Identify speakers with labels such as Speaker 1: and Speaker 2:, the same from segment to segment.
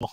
Speaker 1: Good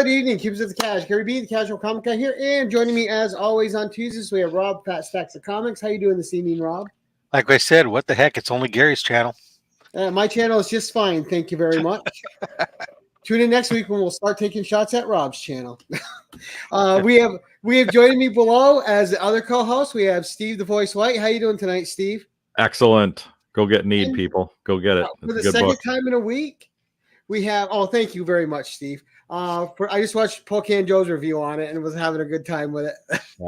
Speaker 1: evening, Cubes of the Cash. Gary B, the Casual Comic Guy here, and joining me as always on Tuesdays, we have Rob, Pat Stax of Comics. How you doing this evening, Rob?
Speaker 2: Like I said, what the heck? It's only Gary's channel.
Speaker 1: My channel is just fine. Thank you very much. Tune in next week when we'll start taking shots at Rob's channel. We have joining me below as the other co-host. We have Steve the Voice White. How you doing tonight, Steve?
Speaker 3: Excellent. Go get Need, people. Go get it.
Speaker 1: For the second time in a week, we have. Oh, thank you very much, Steve. I just watched Pocan Joe's review on it and was having a good time with it.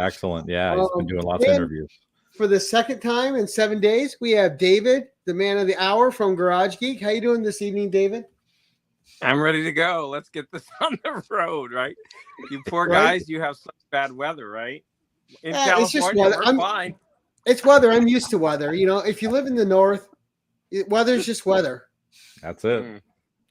Speaker 3: Excellent. Yeah, he's been doing lots of interviews.
Speaker 1: For the second time in 7 days, we have David, the man of the hour from Garage Geek. How you doing this evening, David?
Speaker 4: I'm ready to go. Let's get this on the road, right? You poor guys, you have such bad weather, right? In California,
Speaker 1: it's just weather.
Speaker 4: We're fine.
Speaker 1: It's weather. I'm used to weather. You know, if you live in the north, weather's just weather.
Speaker 3: That's it.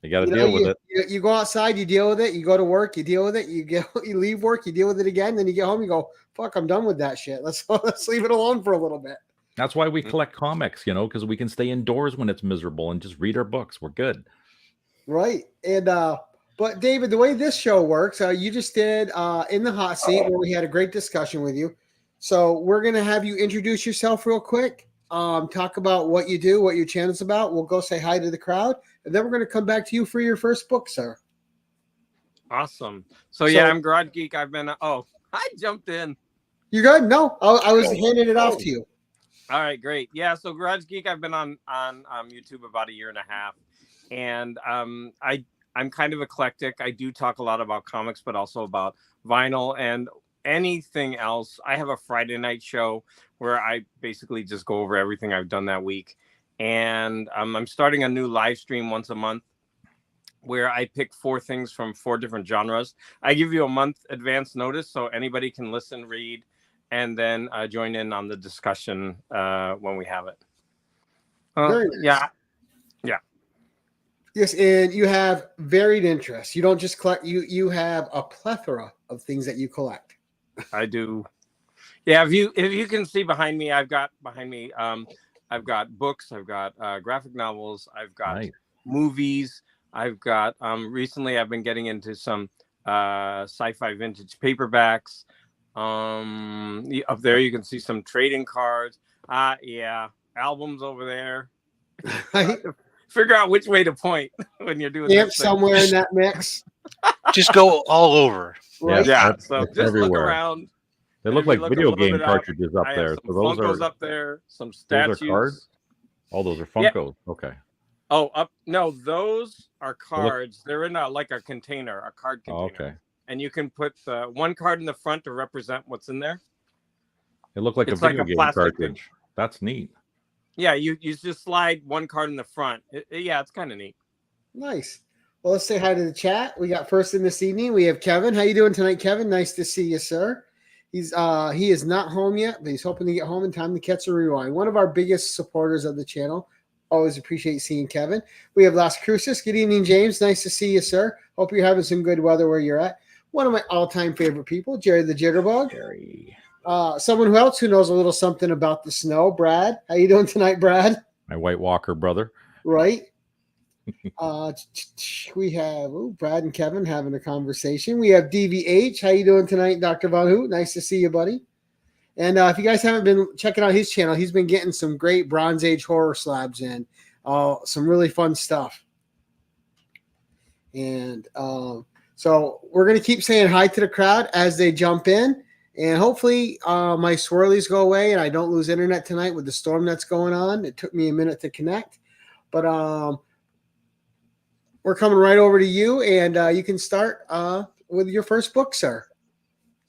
Speaker 3: You got to deal with it.
Speaker 1: You go outside, you deal with it. You go to work, you deal with it. You leave work, you deal with it again. Then you get home, you go, "Fuck, I'm done with that shit. Let's leave it alone for a little bit."
Speaker 3: That's why we collect comics, because we can stay indoors when it's miserable and just read our books. We're good.
Speaker 1: Right. And but David, the way this show works, you just did in the hot seat where we had a great discussion with you. So we're gonna have you introduce yourself real quick. Talk about what you do, what your channel's about. We'll go say hi to the crowd, and then we're going to come back to you for your first book, sir.
Speaker 4: Awesome. So yeah, I'm Garage Geek. I've been. I jumped in.
Speaker 1: You good? No, I was handing it off to you.
Speaker 4: All right, great. Yeah, so Garage Geek, I've been on YouTube about 1.5 years, and I'm kind of eclectic. I do talk a lot about comics, but also about vinyl and anything else. I have a Friday night show where I basically just go over everything I've done that week. And I'm starting a new live stream once a month where I pick 4 things from 4 different genres. I give you a month advance notice so anybody can listen, read, and then join in on the discussion when we have it.
Speaker 1: Very nice.
Speaker 4: Yeah.
Speaker 1: Yes, and you have varied interests. You don't just collect. You have a plethora of things that you collect.
Speaker 4: I do. Yeah, if you can see behind me, I've got books, I've got graphic novels, I've got movies, I've got recently I've been getting into some sci-fi vintage paperbacks. Up there you can see some trading cards. Albums over there. Figure out which way to point when you're doing
Speaker 1: this somewhere in that mix.
Speaker 2: Just go all over.
Speaker 1: Right?
Speaker 4: Yeah, so just everywhere. Look around.
Speaker 3: They look like video game cartridges up there.
Speaker 4: So those Funkos up there, some statues.
Speaker 3: Those are cards? Oh, those are Funkos. Yeah. Okay.
Speaker 4: Oh, no, those are cards. They're in a container, a card container.
Speaker 3: Oh, okay.
Speaker 4: And you can put one card in the front to represent what's in there.
Speaker 3: It looked like a video game cartridge. That's neat.
Speaker 4: Yeah, you just slide one card in the front. It's kind of neat.
Speaker 1: Nice. Well, let's say hi to the chat. We got first in this evening. We have Kevin. How you doing tonight, Kevin? Nice to see you, sir. He is not home yet, but he's hoping to get home in time to catch a rewind. One of our biggest supporters of the channel. Always appreciate seeing Kevin. We have Las Cruces. Good evening, James. Nice to see you, sir. Hope you're having some good weather where you're at. One of my all-time favorite people, Jerry the Jitterbug.
Speaker 3: Jerry.
Speaker 1: Someone who knows a little something about the snow, Brad. How you doing tonight, Brad?
Speaker 3: My White Walker brother.
Speaker 1: Right. We have Brad and Kevin having a conversation. We have DVH. How you doing tonight, Dr. Von Hoot? Nice to see you, buddy. And if you guys haven't been checking out his channel, he's been getting some great Bronze Age horror slabs in. Some really fun stuff. And so we're going to keep saying hi to the crowd as they jump in. And hopefully my swirlies go away and I don't lose internet tonight with the storm that's going on. It took me a minute to connect. But we're coming right over to you, and you can start with your first book, sir.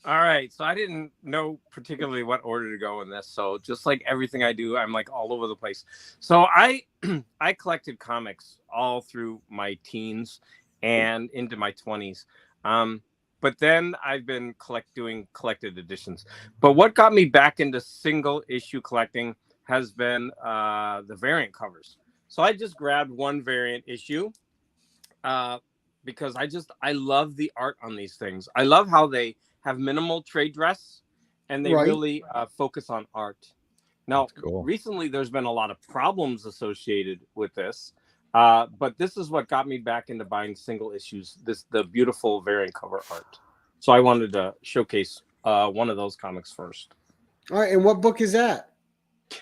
Speaker 4: All right. So I didn't know particularly what order to go in this. So just like everything I do, I'm like all over the place. So I collected comics all through my teens and into my 20s. but then I've been doing collected editions. But what got me back into single issue collecting has been the variant covers. So I just grabbed one variant issue because I love the art on these things. I love how they have minimal trade dress and they really focus on art. Now,
Speaker 3: cool.
Speaker 4: Recently there's been a lot of problems associated with this, but this is what got me back into buying single issues. The beautiful variant cover art. So I wanted to showcase one of those comics first.
Speaker 1: All right, and what book is that?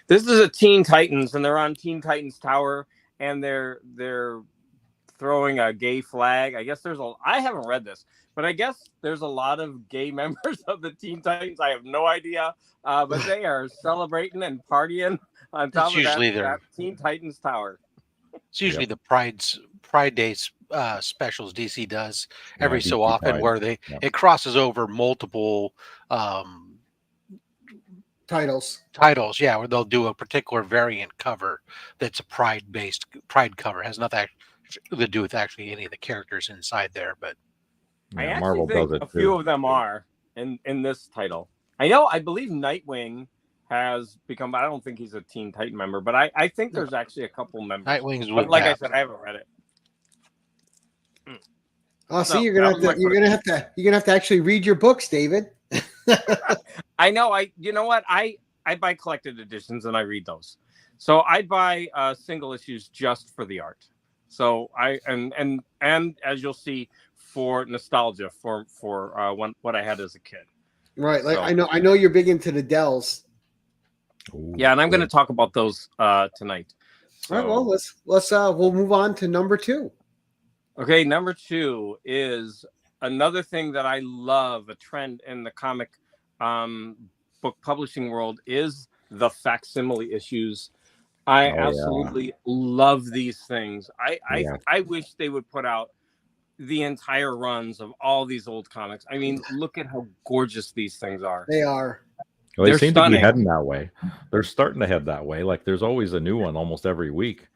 Speaker 4: This is a Teen Titans, and they're on Teen Titans Tower, and they're throwing a gay flag. I guess I haven't read this, but I guess there's a lot of gay members of the Teen Titans. I have no idea, but they are celebrating and partying on top of that Teen Titans Tower.
Speaker 2: It's usually the Pride Day specials DC does every so often, where it crosses over multiple
Speaker 1: titles.
Speaker 2: Yeah, where they'll do a particular variant cover that's a pride cover. It has nothing to do with actually any of the characters inside there, but
Speaker 4: I actually think a few of them are in this title. I believe Nightwing has become, I don't think he's a Teen Titan member, but I think there's actually a couple members.
Speaker 2: Nightwing's
Speaker 4: but like I said, I haven't read it.
Speaker 1: Oh, see, you're gonna have to actually read your books, David.
Speaker 4: I know. You know what? I buy collected editions and I read those. So I buy single issues just for the art. So and as you'll see, for nostalgia for what I had as a kid.
Speaker 1: Right. Like I know you're big into the Dells.
Speaker 3: Ooh,
Speaker 4: yeah, and I'm going to talk about those tonight. So,
Speaker 1: all right. Well, we'll move on to number 2.
Speaker 4: Okay, number 2 is another thing that I love, a trend in the comic book publishing world, is the facsimile issues. I absolutely love these things. I wish they would put out the entire runs of all these old comics. I mean, look at how gorgeous these things are.
Speaker 1: They are.
Speaker 3: Well, they seem to be heading that way. They're starting to head that way. Like there's always a new one almost every week.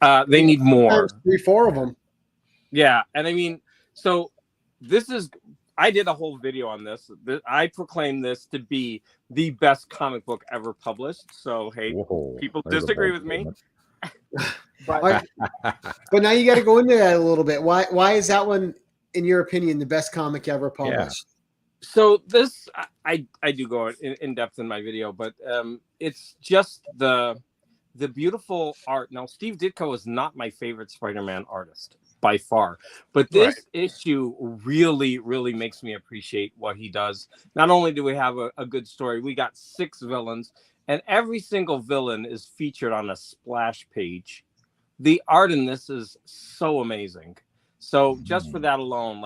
Speaker 4: They need more.
Speaker 1: 3-4 of them.
Speaker 4: Yeah, and I mean, so I did a whole video on this. I proclaim this to be the best comic book ever published. So hey, people disagree with me.
Speaker 1: But now you got to go into that a little bit. Why is that one, in your opinion, the best comic ever published?
Speaker 4: So this, I do go in depth in my video, but it's just the beautiful art. Now, Steve Ditko is not my favorite Spider-Man artist by far, but this issue really, really makes me appreciate what he does. Not only do we have a good story, we got 6 villains, and every single villain is featured on a splash page. The art in this is so amazing. So just for that alone,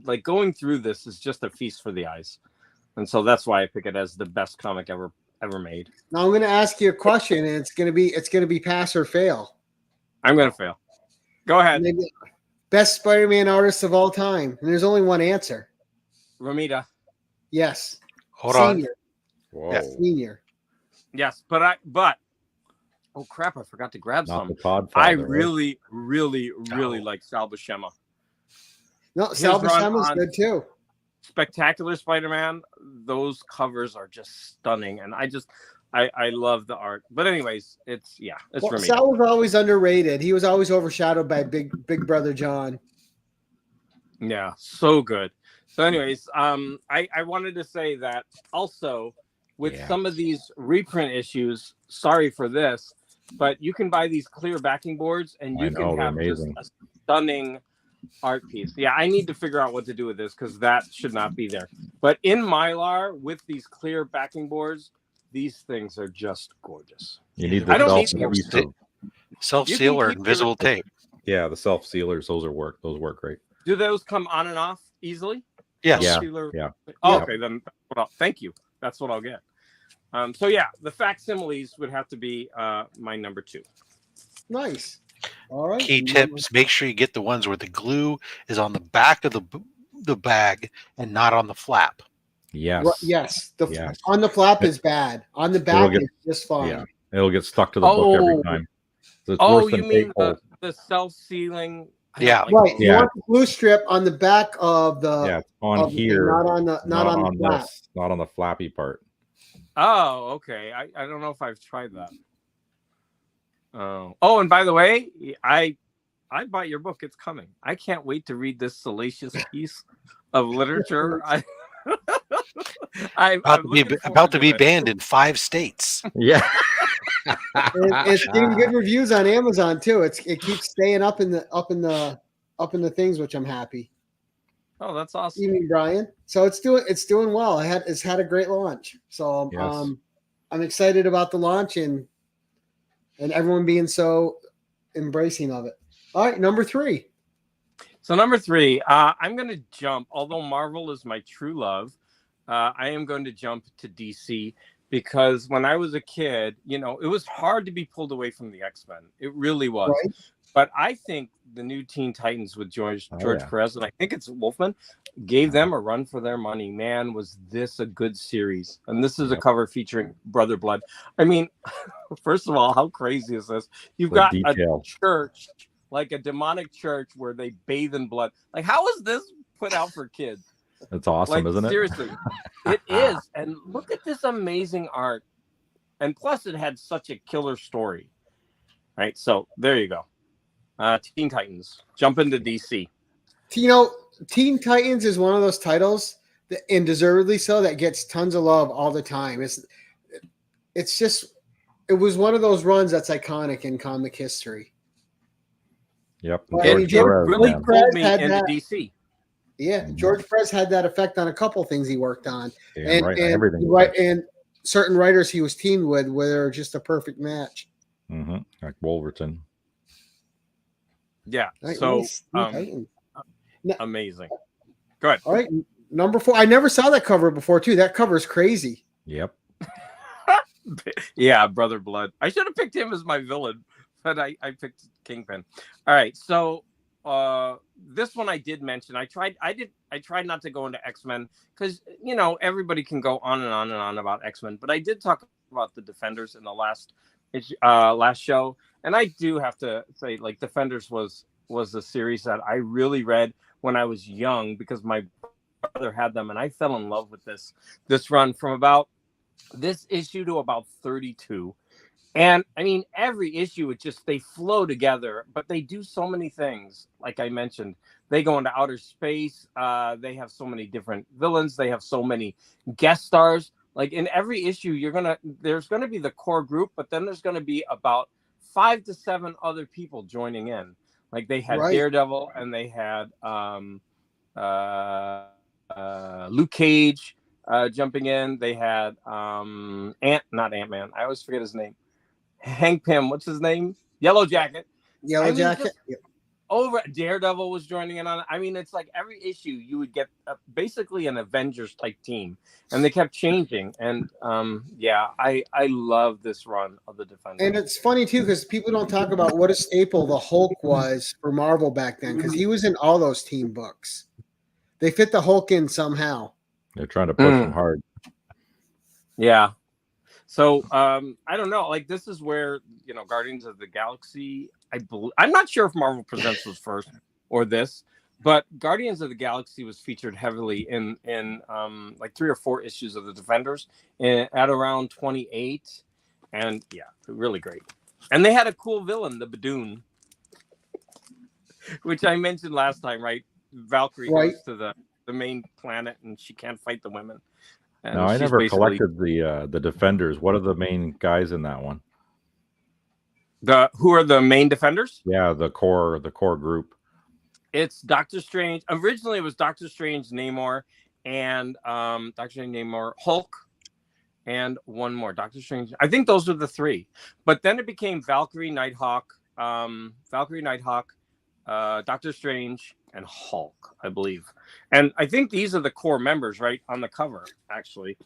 Speaker 4: like going through this is just a feast for the eyes. And so that's why I pick it as the best comic ever made.
Speaker 1: Now I'm going to ask you a question, and it's going to be pass or fail.
Speaker 4: I'm going to fail. Go ahead.
Speaker 1: Best Spider-Man artist of all time. And there's only one answer.
Speaker 4: Romita.
Speaker 1: Yes.
Speaker 2: Hold on.
Speaker 3: Whoa.
Speaker 1: Senior.
Speaker 4: Yes, but oh crap, I forgot to grab some. I really like Sal Buscema.
Speaker 1: No, Sal Buscema's good too.
Speaker 4: Spectacular Spider-Man. Those covers are just stunning, and I love the art. But anyways, it's Romita.
Speaker 1: Sal was always underrated. He was always overshadowed by Big Brother John.
Speaker 4: Yeah, so good. So anyways, I wanted to say that also with some of these reprint issues, sorry for this, but you can buy these clear backing boards and you can have just a stunning art piece. Yeah, I need to figure out what to do with this because that should not be there. But in Mylar with these clear backing boards, these things are just gorgeous.
Speaker 3: You need the
Speaker 2: self-seal or invisible tape.
Speaker 3: Yeah, the self-sealers, those work great.
Speaker 4: Do those come on and off easily?
Speaker 2: Yes.
Speaker 3: Yeah.
Speaker 4: Oh, okay, then thank you. That's what I'll get. So yeah, the facsimiles would have to be my number 2.
Speaker 1: Nice. All right.
Speaker 2: Key tips: make sure you get the ones where the glue is on the back of the bag and not on the flap.
Speaker 3: Yes.
Speaker 1: Well, yes. On the flap is bad. On the back is just fine.
Speaker 3: Yeah. It'll get stuck to the book every time. So it's worse than
Speaker 4: you mean the self-sealing I don't
Speaker 2: Yeah.
Speaker 4: like
Speaker 1: Right.
Speaker 4: those.
Speaker 1: You
Speaker 3: Yeah.
Speaker 1: want the blue strip on the back of the
Speaker 3: Yeah, it's on
Speaker 1: of the thing,
Speaker 3: here,
Speaker 1: not on the flap.
Speaker 3: this, not on the flappy part.
Speaker 4: Oh, okay. I don't know if I've tried that. Oh, and by the way, I bought your book. It's coming. I can't wait to read this salacious piece of literature. I'm looking
Speaker 2: About to
Speaker 4: forward
Speaker 2: be
Speaker 4: it.
Speaker 2: banned in 5 states.
Speaker 3: Yeah.
Speaker 1: It's getting good reviews on Amazon too. It keeps staying up in the things, which I'm happy.
Speaker 4: Oh, that's awesome.
Speaker 1: Evening, Brian. So it's doing well. It's had a great launch. So
Speaker 3: Yes.
Speaker 1: I'm excited about the launch and everyone being so embracing of it. All right, number 3.
Speaker 4: So number 3, I'm going to jump. Although Marvel is my true love, I am going to jump to DC because when I was a kid, it was hard to be pulled away from the X-Men. It really was.
Speaker 1: Right.
Speaker 4: But I think the new Teen Titans with George
Speaker 3: yeah.
Speaker 4: Perez, and I think it's Wolfman, gave them a run for their money. Man, was this a good series. And this is a cover featuring Brother Blood. I mean, first of all, how crazy is this? You've
Speaker 3: The
Speaker 4: got
Speaker 3: detail.
Speaker 4: a church, like a demonic church where they bathe in blood. Like, how is this put out for kids?
Speaker 3: It's awesome,
Speaker 4: Like,
Speaker 3: isn't it?
Speaker 4: seriously, it is. And look at this amazing art. And plus, it had such a killer story. Right? So, there you go. Teen Titans. Jump into DC.
Speaker 1: Teen Titans is one of those titles that, and deservedly so, that gets tons of love all the time. It's just, it was one of those runs that's iconic in comic history.
Speaker 3: Yep.
Speaker 1: Well,
Speaker 3: George
Speaker 1: and George
Speaker 3: Perez,
Speaker 4: Really
Speaker 3: man.
Speaker 4: pulled me
Speaker 1: had
Speaker 4: into
Speaker 1: that.
Speaker 4: DC.
Speaker 1: Yeah, George Perez had that effect on a couple things he worked on,
Speaker 3: Damn right,
Speaker 1: and
Speaker 3: everything.
Speaker 1: and certain writers he was teamed with, where they're just a perfect match.
Speaker 3: Like Wolverton.
Speaker 4: Yeah.
Speaker 1: Right,
Speaker 4: So
Speaker 1: nice. Titans.
Speaker 4: amazing. Go ahead.
Speaker 1: All right, number 4. I never saw that cover before too. That cover is crazy.
Speaker 3: Yep.
Speaker 4: Yeah, Brother Blood. I should have picked him as my villain, but I picked Kingpin. All right, so this one I did mention. I tried not to go into X-Men because everybody can go on and on and on about X-Men, but I did talk about the Defenders in the last show, and I do have to say, like, Defenders was a series that I really read when I was young because my brother had them, and I fell in love with this run from about this issue to about 32. And I mean, every issue, they flow together, but they do so many things. Like I mentioned, they go into outer space. They have so many different villains. They have so many guest stars. Like, in every issue, there's gonna be the core group, but then there's gonna be about 5 to 7 other people joining in. Like, they had Daredevil, and they had Luke Cage jumping in. They had not Ant-Man. I always forget his name. Hank Pym, what's his name? Yellow Jacket.
Speaker 1: Jacket.
Speaker 4: Over Daredevil was joining in on it. I mean, it's like every issue you would get basically an Avengers type team, and they kept changing. And I love this run of the Defenders.
Speaker 1: And it's funny too because people don't talk about what a staple the Hulk was for Marvel back then, because he was in all those team books. They fit the Hulk in somehow.
Speaker 3: They're trying to push him hard.
Speaker 4: Yeah. So I don't know. Like, this is where Guardians of the Galaxy. I'm not sure if Marvel Presents was first or this, but Guardians of the Galaxy was featured heavily in like 3 or 4 issues of the Defenders at around 28, and yeah, really great. And they had a cool villain, the Badoon, which I mentioned last time, right? Valkyrie goes to the main planet and she can't fight the women. And
Speaker 3: no, I never collected the Defenders. What are the main guys in that one?
Speaker 4: Who are the main Defenders?
Speaker 3: Yeah, the core group.
Speaker 4: It's Doctor Strange. Originally, it was Doctor Strange, Namor, and Doctor Strange, Namor, Hulk, and one more. Doctor Strange. I think those are the 3. But then it became Valkyrie, Nighthawk, Doctor Strange, and Hulk, I believe. And I think these are the core members, right, on the cover, actually.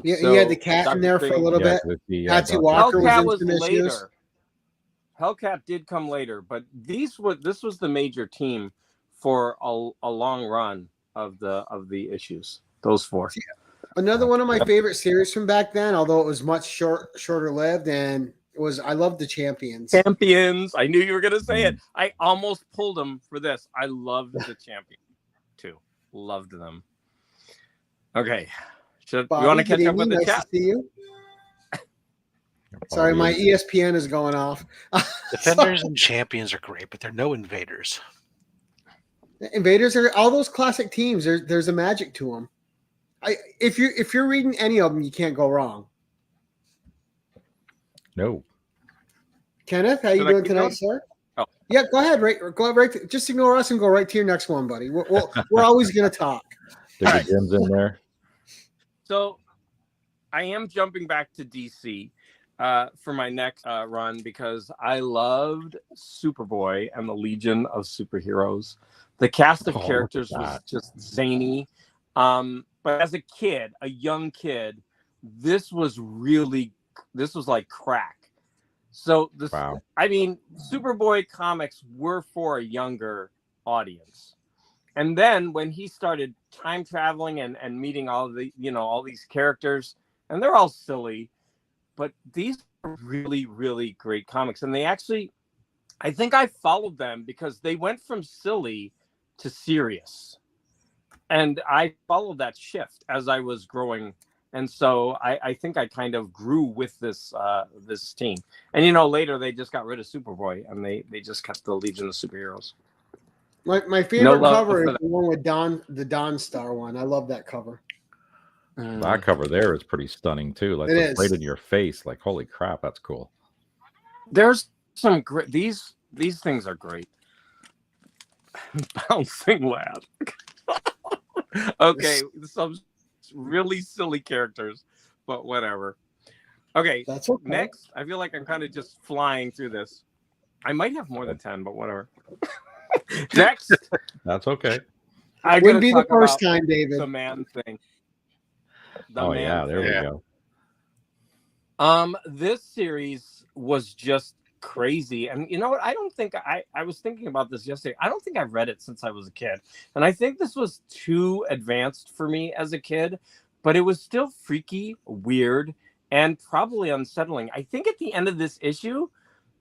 Speaker 1: Yeah,
Speaker 4: So,
Speaker 1: you had the cat in there for a little bit. Patsy Walker was in some
Speaker 4: later.
Speaker 1: issues.
Speaker 4: Hellcat did come later, but this was the major team for a long run of the issues. Those 4.
Speaker 1: Another one of my favorite series from back then, although it was much shorter lived, and I loved the Champions.
Speaker 4: Champions. I knew you were gonna say it. I almost pulled them for this. I loved the Champions too. Loved them. Okay. You
Speaker 1: Bobby,
Speaker 4: want to
Speaker 1: good
Speaker 4: catch up with
Speaker 1: evening.
Speaker 4: the
Speaker 1: Nice
Speaker 4: chat?
Speaker 1: to see you. Sorry, my ESPN is going off.
Speaker 2: Defenders and Champions are great, but they're no Invaders.
Speaker 1: Invaders are all those classic teams. There's a magic to them. If you're reading any of them, you can't go wrong.
Speaker 3: No.
Speaker 1: Kenneth, how you doing tonight,
Speaker 4: going?
Speaker 1: sir?
Speaker 4: Oh.
Speaker 1: Yeah, go ahead. Go right. Just ignore us and go right to your next one, buddy. We're always gonna talk.
Speaker 3: There's gems in there.
Speaker 4: So I am jumping back to DC for my next run because I loved Superboy and the Legion of Superheroes. The cast of characters was just zany. But as a kid, a young kid, this was like crack. So I mean, Superboy comics were for a younger audience. And then when he started time traveling and meeting all these characters, and they're all silly, but these are really, really great comics. And they actually, I think I followed them because they went from silly to serious. And I followed that shift as I was growing. And so I think I kind of grew with this team. And, later they just got rid of Superboy and they just kept the Legion of Superheroes.
Speaker 1: My favorite cover is the one with the Dawn Star one. I love that cover.
Speaker 3: That cover there is pretty stunning too. Like it's right in your face. Like holy crap, that's cool.
Speaker 4: There's some great. These things are great. Bouncing lad. Okay, some really silly characters, but whatever. Okay,
Speaker 1: that's okay.
Speaker 4: Next, I feel like I'm kind of just flying through this. I might have more than 10, but whatever. Next,
Speaker 3: that's okay.
Speaker 1: It wouldn't be the first time, David.
Speaker 4: The man thing.
Speaker 3: There we
Speaker 4: go. This series was just crazy, and you know what? I don't think I was thinking about this yesterday. I don't think I've read it since I was a kid, and I think this was too advanced for me as a kid, but it was still freaky, weird, and probably unsettling. I think at the end of this issue,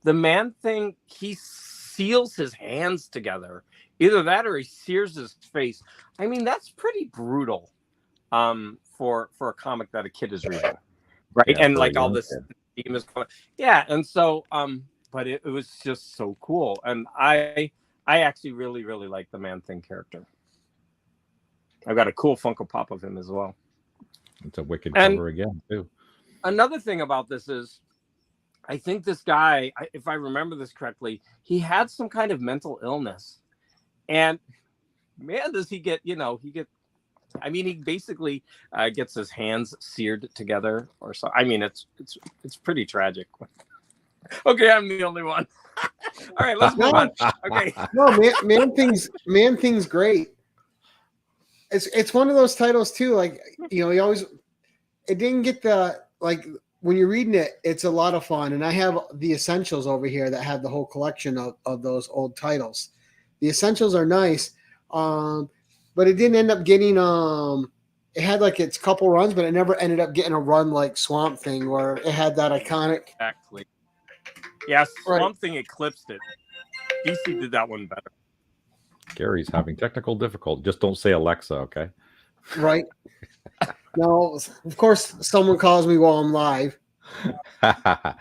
Speaker 4: the man thing, he seals his hands together. Either that or he sears his face. I mean, that's pretty brutal for a comic that a kid is reading, right?
Speaker 3: Yeah,
Speaker 4: and like all this theme is coming. Yeah, and so but it was just so cool. And I actually really, really like the Man Thing character. I've got a cool Funko Pop of him as well.
Speaker 3: It's a wicked cover again, too.
Speaker 4: Another thing about this is I think this guy, if I remember this correctly, he had some kind of mental illness. And man, does he get, he basically gets his hands seared together or so. I mean, it's pretty tragic. Okay, I'm the only one. All right, let's move on. Okay.
Speaker 1: No, Man Thing's great. It's one of those titles too. Like, it didn't get when you're reading it, it's a lot of fun. And I have the essentials over here that have the whole collection of those old titles. The essentials are nice, but it didn't end up getting. It had its couple runs, but it never ended up getting a run like Swamp Thing, where it had that iconic.
Speaker 4: Exactly. Yeah, Swamp Thing eclipsed it. DC did that one better.
Speaker 3: Gary's having technical difficulty. Just don't say Alexa, okay?
Speaker 1: Right. No, of course, someone calls me while I'm live.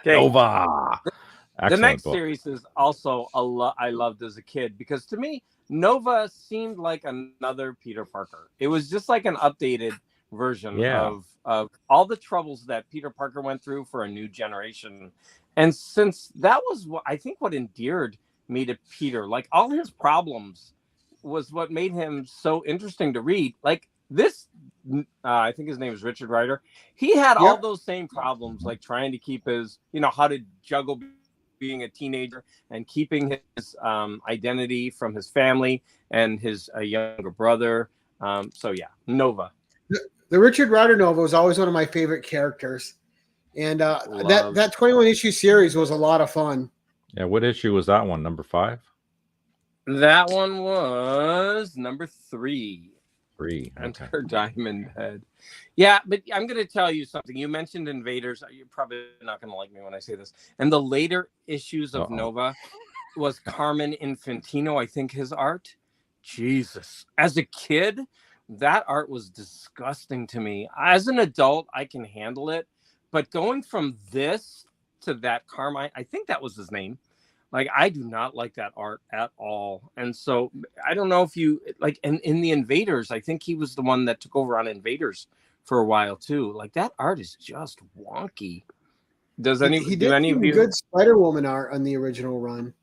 Speaker 3: Nova.
Speaker 4: The next series is also I loved as a kid because to me, Nova seemed like another Peter Parker. It was just like an updated version of all the troubles that Peter Parker went through for a new generation. And since that was what endeared me to Peter, like all his problems was what made him so interesting to read. Like this, I think his name is Richard Rider. He had all those same problems, like trying to keep his, how to juggle being a teenager and keeping his identity from his family and his younger brother. Nova.
Speaker 1: The Richard Rider Nova was always one of my favorite characters. And that 21 issue series was a lot of fun.
Speaker 3: Yeah, what issue was that one? Number 5?
Speaker 4: That one was number 3.
Speaker 3: 3. Okay.
Speaker 4: Enter Diamond Head. Yeah, but I'm going to tell you something. You mentioned Invaders. You're probably not going to like me when I say this. And the later issues of
Speaker 3: Uh-oh.
Speaker 4: Nova was Carmen Infantino, I think, his art. Jesus. As a kid, that art was disgusting to me. As an adult, I can handle it. But going from this to that Carmine, I think that was his name. Like, I do not like that art at all. And so I don't know if you like, and in the Invaders, I think he was the one that took over on Invaders for a while too. Like, that art is just wonky. Does
Speaker 1: He did
Speaker 4: any
Speaker 1: some
Speaker 4: of you?
Speaker 1: good Spider-Woman art on the original run.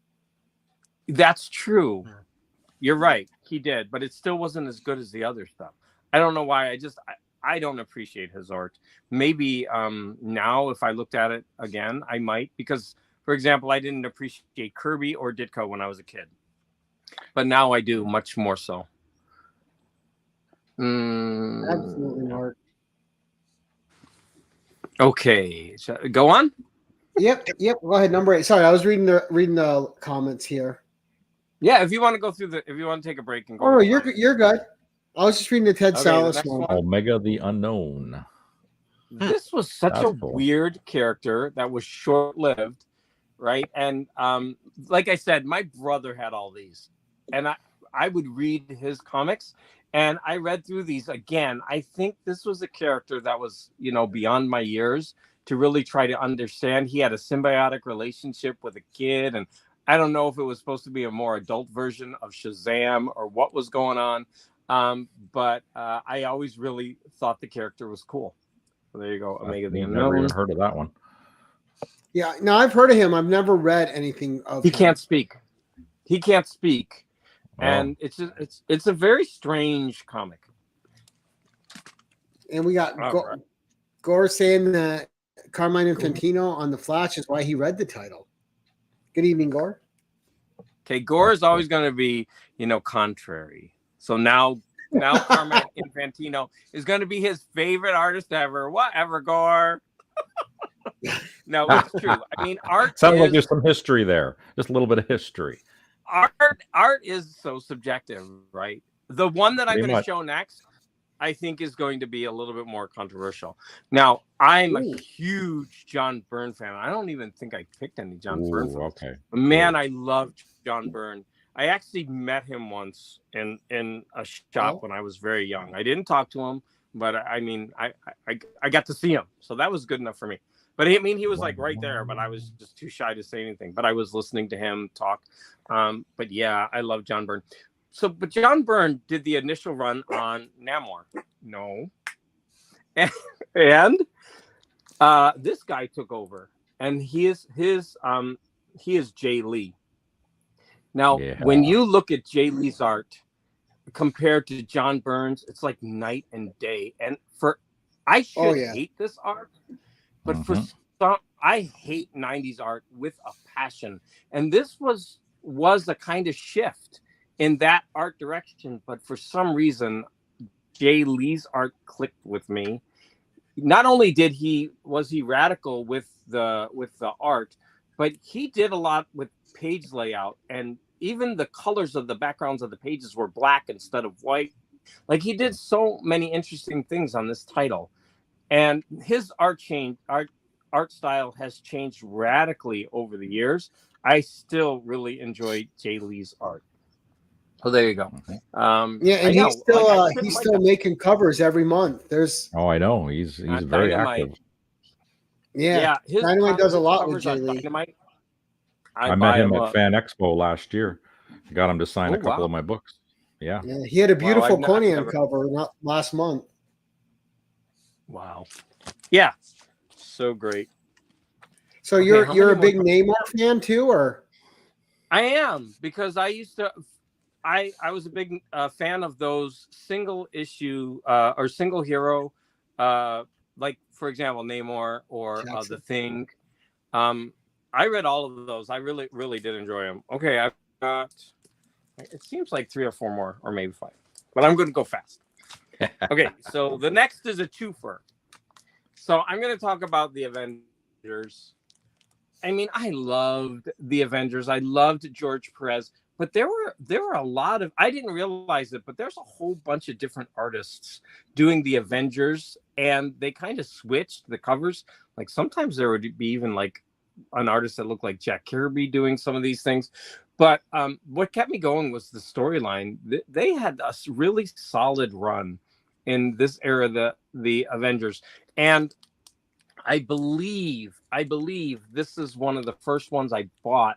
Speaker 4: That's true. You're right. He did, but it still wasn't as good as the other stuff. I don't know why. I don't appreciate his art. Maybe now if I looked at it again, I might, because for example, I didn't appreciate Kirby or Ditko when I was a kid, but now I do much more so.
Speaker 1: Absolutely, Mark.
Speaker 4: Okay, go on.
Speaker 1: Yep. Go ahead. Number 8. Sorry, I was reading the comments here.
Speaker 4: Yeah, if you want to go through if you want to take a break and go.
Speaker 1: Oh, no, you're good. I was just reading the Ted
Speaker 4: Okay,
Speaker 1: Salas
Speaker 4: the next
Speaker 1: one.
Speaker 4: one.
Speaker 3: Omega the Unknown.
Speaker 4: This was such
Speaker 3: That's
Speaker 4: a
Speaker 3: cool.
Speaker 4: weird character that was short-lived, right? And like I said, my brother had all these, and I would read his comics, and I read through these again. I think this was a character that was, beyond my years to really try to understand. He had a symbiotic relationship with a kid, and I don't know if it was supposed to be a more adult version of Shazam or what was going on. But I always really thought the character was cool. So there you go, Omega the
Speaker 3: I've
Speaker 4: Unknown.
Speaker 3: never even heard of that one.
Speaker 1: Yeah, no, I've heard of him. I've never read anything of
Speaker 4: He
Speaker 1: him.
Speaker 4: can't speak. He can't speak,
Speaker 3: Oh.
Speaker 4: and it's a very strange comic.
Speaker 1: And we got
Speaker 4: All right.
Speaker 1: Gore saying that Carmine Infantino on The Flash is why he read the title. Good evening, Gore.
Speaker 4: Okay, Gore is always going to be, contrary. So now Carmine Infantino is going to be his favorite artist ever. Whatever, Gore. No, it's true. I mean, art
Speaker 3: Sounds like
Speaker 4: is
Speaker 3: there's some history there. Just a little bit of history.
Speaker 4: art is so subjective, right? The one that I'm
Speaker 3: Pretty
Speaker 4: going to
Speaker 3: much.
Speaker 4: show next, I think, is going to be a little bit more controversial. Now, I'm a huge John Byrne fan. I don't even think I picked any John Byrne films.
Speaker 3: Okay.
Speaker 4: Man,
Speaker 3: Cool.
Speaker 4: I loved John Byrne. I actually met him once in a shop when I was very young. I didn't talk to him, but I mean, I got to see him, so that was good enough for me. But I mean, he was like right there, but I was just too shy to say anything. But I was listening to him talk. But yeah, I love John Byrne. But John Byrne did the initial run on Namor. No. And this guy took over, and he is Jay Lee. Now, when you look at Jay Lee's art compared to John Byrne's, it's like night and day. And I should hate this art, but for some, I hate 90s art with a passion. And this was a kind of shift in that art direction. But for some reason, Jay Lee's art clicked with me. Not only was he radical with the art, but he did a lot with page layout, and even the colors of the backgrounds of the pages were black instead of white. Like, he did so many interesting things on this title, and his art style has changed radically over the years. I still really enjoy Jay Lee's art. So there you go.
Speaker 1: And he's still making covers every month.
Speaker 3: I know he's very active.
Speaker 1: Yeah,
Speaker 4: his
Speaker 1: Dynamite does a lot with
Speaker 4: covers
Speaker 1: Jay Lee.
Speaker 4: Dynamite.
Speaker 3: I met him at Fan Expo last year. Got him to sign a couple of my books. Yeah,
Speaker 1: he had a beautiful
Speaker 4: I've
Speaker 1: Conan cover last month.
Speaker 4: Wow. Yeah. So great.
Speaker 1: So you're a big Namor fan too, or?
Speaker 4: I am, because I used to. I was a big fan of those single issue or single hero, like, for example, Namor or The Thing. I read all of those. I really, really did enjoy them. Okay, I've got. It seems like 3 or 4 more, or maybe 5, but I'm going to go fast. Okay, so the next is a twofer. So I'm going to talk about the Avengers. I mean, I loved the Avengers. I loved George Perez, but there were a lot of, I didn't realize it, but there's a whole bunch of different artists doing the Avengers, and they kind of switched the covers. Like sometimes there would be even like an artist that looked like Jack Kirby doing some of these things. But what kept me going was the storyline. They had a really solid run in this era, the Avengers. And I believe this is one of the first ones I bought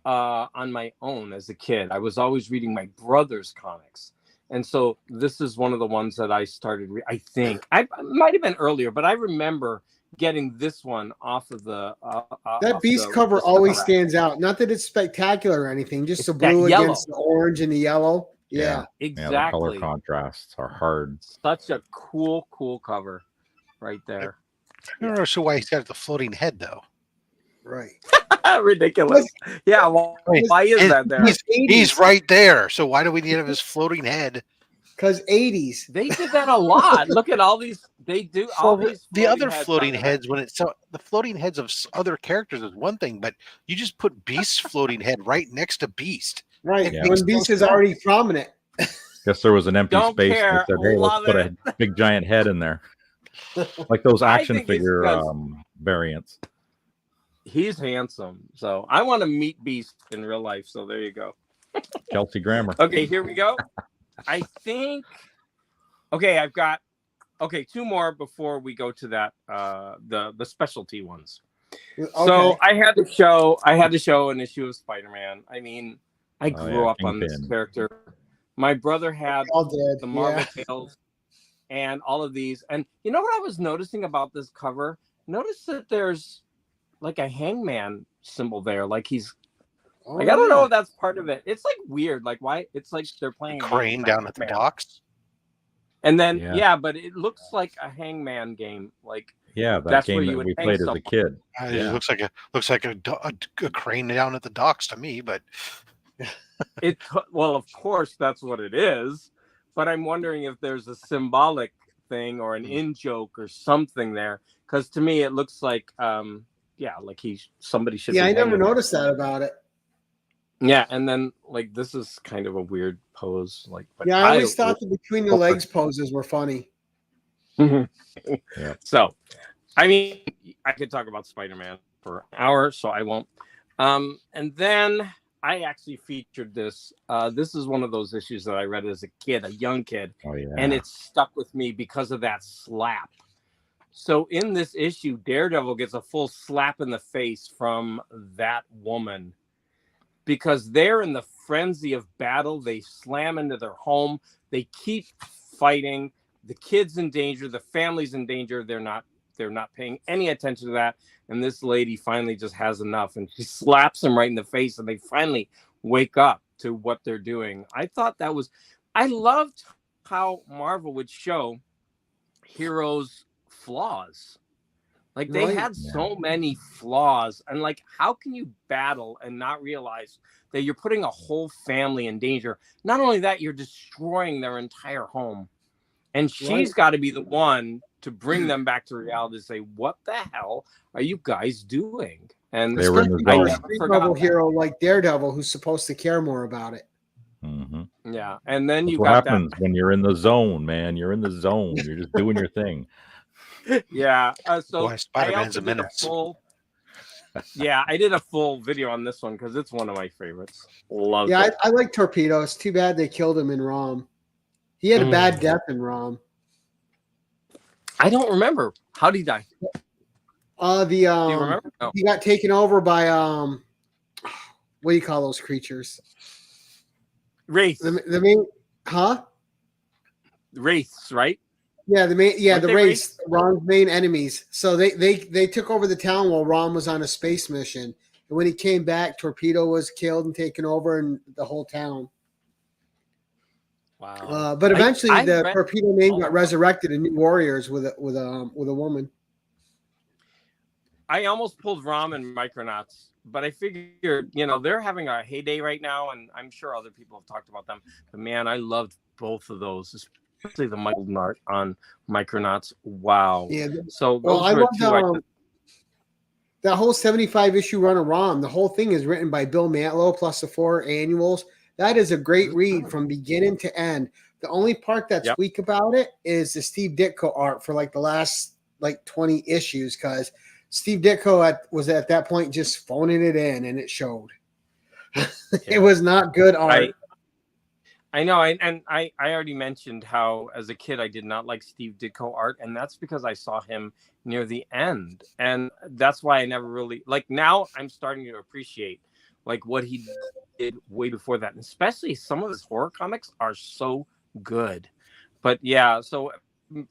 Speaker 4: on my own as a kid. I was always reading my brother's comics. And so this is one of the ones that I started. I think I might have been earlier, but I remember getting this one off of the
Speaker 1: that Beast cover always stands out. Not that it's spectacular or anything, just the blue against the orange and the yellow. Yeah,
Speaker 4: exactly.
Speaker 3: Yeah, the color contrasts are hard.
Speaker 4: Such a cool cover right there.
Speaker 2: I don't know why he's got the floating head though.
Speaker 1: Right.
Speaker 4: Ridiculous. Yeah. Well, why is that there?
Speaker 2: He's right there. So why do we need his floating head?
Speaker 1: Because 80s.
Speaker 4: They did that a lot. Look at all these. They do all these.
Speaker 2: The other floating heads, when it's so the floating heads of other characters is one thing, but you just put Beast's floating head right next to Beast.
Speaker 1: Right. Yeah. When Beast is already prominent.
Speaker 3: Guess there was an empty space that said, "Hey, let's put a big giant head in there," like those action figure variants.
Speaker 4: He's handsome, so I want to meet Beast in real life. So there you go.
Speaker 3: Kelsey Grammer.
Speaker 4: Okay, here we go. I think. Okay, I've got. Okay, two more before we go to that. The specialty ones. Okay. So I had to show an issue of Spider-Man. I mean, I grew up on this character. My brother had the Marvel Tales and all of these. And you know what I was noticing about this cover? Notice that there's like a hangman symbol there. Like he's like, I don't know if that's part of it. It's like weird. Like why? It's like they're playing
Speaker 2: a crane down at the docks.
Speaker 4: And then but it looks like a hangman game. Like
Speaker 3: that's game that we played as a kid.
Speaker 2: It looks like a crane down at the docks to me, but
Speaker 4: well, of course that's what it is. But I'm wondering if there's a symbolic thing or an in joke or something there. Because to me it looks like like somebody should.
Speaker 1: Yeah, I never noticed that about it.
Speaker 4: Yeah, and then like this is kind of a weird pose. Like, but
Speaker 1: I always thought the between the legs poses were funny.
Speaker 4: So, I mean, I could talk about Spider-Man for an hour, so I won't. And then I actually featured this. This is one of those issues that I read as a kid, a young kid, and it stuck with me because of that slap. So in this issue, Daredevil gets a full slap in the face from that woman. Because they're in the frenzy of battle, they slam into their home, they keep fighting, the kid's in danger, the family's in danger, they're not paying any attention to that, and this lady finally just has enough, and she slaps them right in the face, and they finally wake up to what they're doing. I loved how Marvel would show heroes' flaws. Like they had so many flaws, and like, how can you battle and not realize that you're putting a whole family in danger? Not only that, you're destroying their entire home, and she's got to be the one to bring them back to reality. To say, what the hell are you guys doing? And
Speaker 3: they were in the
Speaker 1: zone. Hero like Daredevil, who's supposed to care more about it.
Speaker 3: Mm-hmm.
Speaker 4: Yeah, and then
Speaker 3: what happens when you're in the zone, man. You're in the zone. You're just doing your thing.
Speaker 4: Yeah, so
Speaker 2: boy, Spider-Man's a menace.
Speaker 4: I did a full video on this one because it's one of my favorites. Love
Speaker 1: it.
Speaker 4: it.
Speaker 1: I like Torpedo. It's too bad they killed him in ROM. He had a bad death in ROM.
Speaker 4: I don't remember. How did he die?
Speaker 1: Do you remember? No. He got taken over by what do you call those creatures?
Speaker 4: Wraiths.
Speaker 1: The main,
Speaker 4: Wraiths, right?
Speaker 1: Yeah, the Wraiths, Rom's main enemies. So they took over the town while Rom was on a space mission. And when he came back, Torpedo was killed and taken over, and the whole town.
Speaker 4: Wow!
Speaker 1: But eventually, the Torpedo name got resurrected in New Warriors with a woman.
Speaker 4: I almost pulled Rom and Micronauts, but I figured, they're having a heyday right now, and I'm sure other people have talked about them. But man, I loved both of those, especially the Michael Nart on Micronauts. Wow.
Speaker 1: Yeah.
Speaker 4: So
Speaker 1: I love that whole 75 issue run of ROM, the whole thing is written by Bill Mantlo plus the 4 annuals. That is a great read from beginning to end. The only part that's weak about it is the Steve Ditko art for like the last like 20 issues, because Steve Ditko was at that point just phoning it in, and it showed. It was not good art.
Speaker 4: I know, and I already mentioned how as a kid I did not like Steve Ditko art, and that's because I saw him near the end, and that's why I never really like. Now I'm starting to appreciate like what he did way before that, and especially some of his horror comics are so good. But yeah, so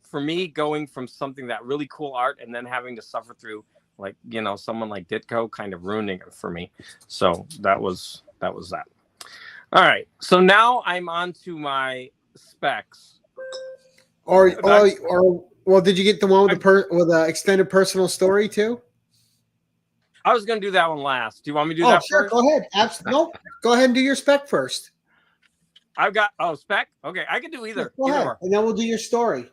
Speaker 4: for me, going from something that really cool art and then having to suffer through like someone like Ditko kind of ruining it for me. So that was that. All right, so now I'm on to my specs.
Speaker 1: Or well, did you get the one with the extended personal story too?
Speaker 4: I was going to do that one last. Do you want me to do that
Speaker 1: sure,
Speaker 4: first?
Speaker 1: Go ahead. No, go ahead and do your spec first.
Speaker 4: I've got spec. Okay, I can do either.
Speaker 1: Go ahead, and then we'll do your story.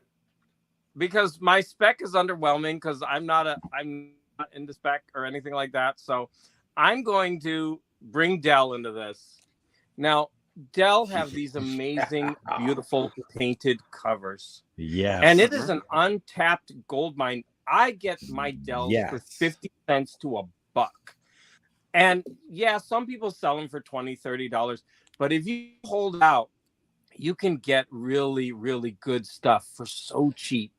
Speaker 4: Because my spec is underwhelming because I'm not into spec or anything like that. So I'm going to bring Dell into this. Now, Dell have these amazing, beautiful painted covers.
Speaker 3: Yes.
Speaker 4: And it is an untapped gold mine. I get my Dells for 50 cents to $1. And yeah, some people sell them for $20, $30. But if you hold out, you can get really, really good stuff for so cheap.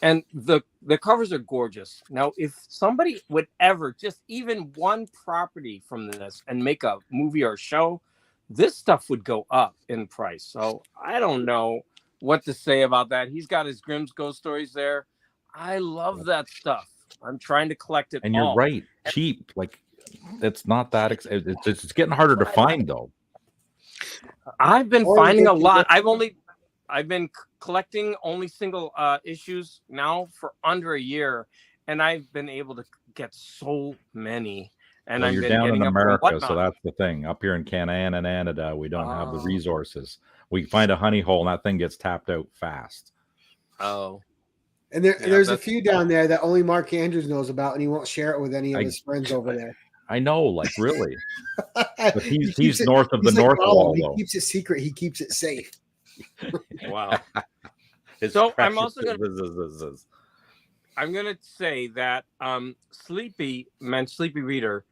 Speaker 4: And the covers are gorgeous. Now, if somebody would ever just even one property from this and make a movie or show, this stuff would go up in price. So I don't know what to say about that. He's got his Grimm's Ghost Stories there. I love that stuff. I'm trying to collect it.
Speaker 3: And you're right, cheap. Like it's not that. It's getting harder to find though.
Speaker 4: I've been finding a lot. I've been collecting only single issues now for under a year, and I've been able to get so many. And
Speaker 3: you're down in America, so that's the thing. Up here in Canada, we don't have the resources. We find a honey hole, and that thing gets tapped out fast.
Speaker 4: Oh.
Speaker 1: And there's a few down there that only Mark Andrews knows about, and he won't share it with any of his friends over there.
Speaker 3: I know, like really. But he's north of the North Wall, though.
Speaker 1: He keeps it secret. He keeps it safe.
Speaker 4: Wow. So I'm also I'm gonna say that Sleepy Reader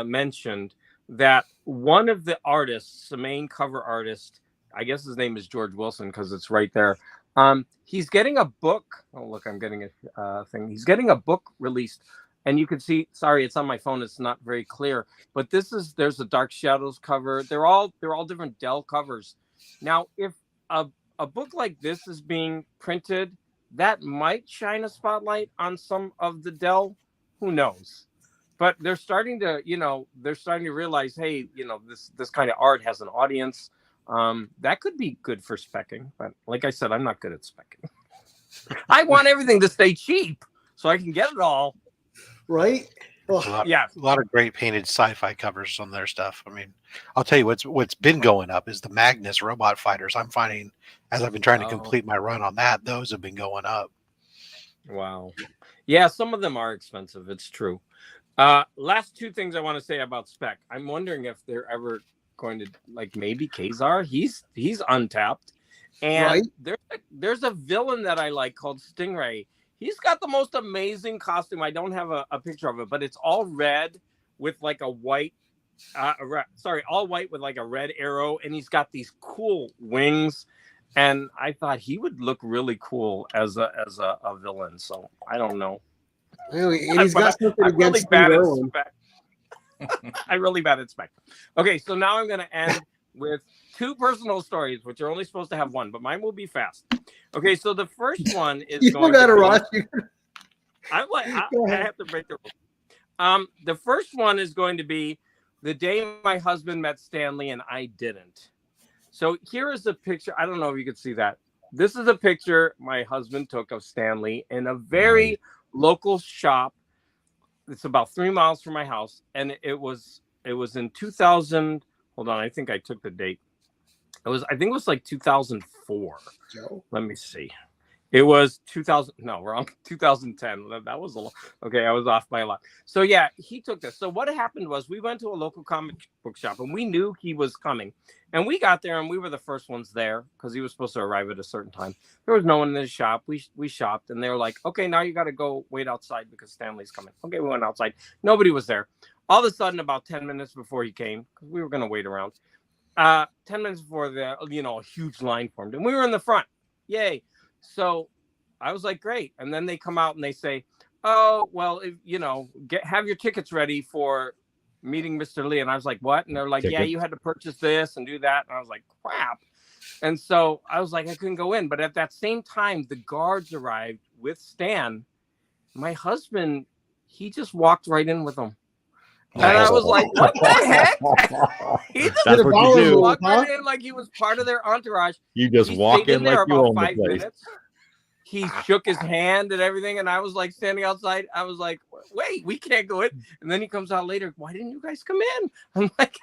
Speaker 4: mentioned that one of the artists, the main cover artist, I guess his name is George Wilson because it's right there. He's getting a book. Oh, look, I'm getting a thing. He's getting a book released, and you can see. Sorry, it's on my phone. It's not very clear. But there's a Dark Shadows cover. They're all different Dell covers. Now, if a book like this is being printed, that might shine a spotlight on some of the Dell. Who knows? But they're starting to realize, hey, this kind of art has an audience. That could be good for speccing, but like I said, I'm not good at speccing. I want everything to stay cheap so I can get it all.
Speaker 1: Right?
Speaker 2: Well, a lot of great painted sci-fi covers on their stuff. I mean, I'll tell you what's been going up is the Magnus robot fighters. I'm finding as I've been trying to complete my run on that, those have been going up.
Speaker 4: Wow. Yeah, some of them are expensive. It's true. Last two things I want to say about spec. I'm wondering if they're ever going to maybe Kazar. He's untapped, and there's a villain that I like called Stingray. He's got the most amazing costume. I don't have a picture of it, but it's all red with like a white, all white with like a red arrow, and he's got these cool wings. And I thought he would look really cool as a villain. So I don't know.
Speaker 1: Really, and he's got something against
Speaker 4: I'm really bad at spec. Okay, so now I'm going to end with two personal stories, which are only supposed to have one, but mine will be fast. Okay, so the first one is
Speaker 1: you
Speaker 4: going
Speaker 1: gotta
Speaker 4: to
Speaker 1: rush.
Speaker 4: I have to break the rules. The first one is going to be the day my husband met Stanley and I didn't. So here is a picture. I don't know if you could see that. This is a picture my husband took of Stanley in a very local shop. It's about 3 miles from my house, and it was in 2000. Hold on, I think I took the date. I think it was like 2004. Joe? Let me see. It was 2000. No, wrong. 2010. That was a lot. Okay, I was off by a lot. So yeah, he took this. So what happened was we went to a local comic book shop and we knew he was coming. And we got there and we were the first ones there because he was supposed to arrive at a certain time. There was no one in the shop. We shopped and they were like, okay, now you got to go wait outside because Stanley's coming. Okay, we went outside. Nobody was there. All of a sudden, about 10 minutes before he came, because we were going to wait around, 10 minutes before the, a huge line formed and we were in the front. Yay. So I was like, great. And then they come out and they say, oh, well, if, have your tickets ready for meeting Mr. Lee. And I was like, what? And they're like, yeah, you had to purchase this and do that. And I was like, crap. And so I was like, I couldn't go in. But at that same time, the guards arrived with Stan. My husband, he just walked right in with them. And I was like, what the heck? He just walked right in like he was part of their entourage.
Speaker 3: You just walk in like you own the place.
Speaker 4: He shook his hand and everything. And I was like standing outside. I was like, wait, we can't go in. And then he comes out later. Why didn't you guys come in? I'm like,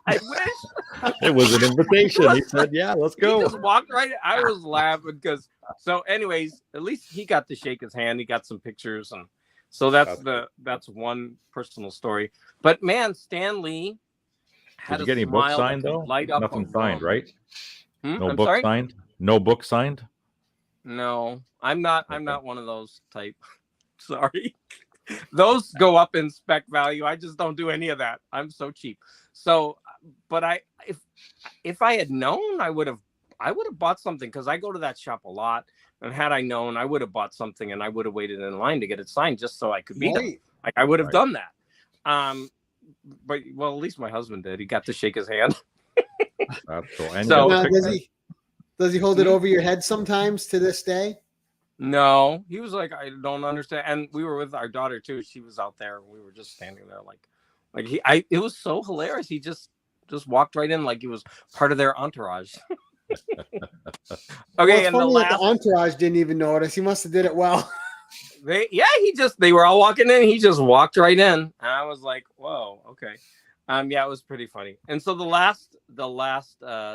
Speaker 4: I wish.
Speaker 3: It was an invitation. He said, yeah, let's go.
Speaker 4: He just walked right in. I was laughing because, so anyways, at least he got to shake his hand. He got some pictures and. So that's one personal story. But man, Stan Lee had
Speaker 3: Did you get any book signed though? Nothing signed, right? No book signed? No book signed?
Speaker 4: No, I'm not one of those type. Sorry. Those go up in spec value. I just don't do any of that. I'm so cheap. So, but if I had known, I would have bought something because I go to that shop a lot. And had I known, I would have bought something and I would have waited in line to get it signed just so I could meet him. Like I would have done that. But well, at least my husband did. He got to shake his hand.
Speaker 3: That's cool. And
Speaker 1: so does he hold it over your head sometimes to this day?
Speaker 4: No, he was like, I don't understand. And we were with our daughter too. She was out there. We were just standing there it was so hilarious. He just walked right in like he was part of their entourage.
Speaker 1: Okay, and the entourage didn't even notice. He must have did it well.
Speaker 4: They were all walking in. He just walked right in. And I was like, whoa, okay. It was pretty funny. And so the last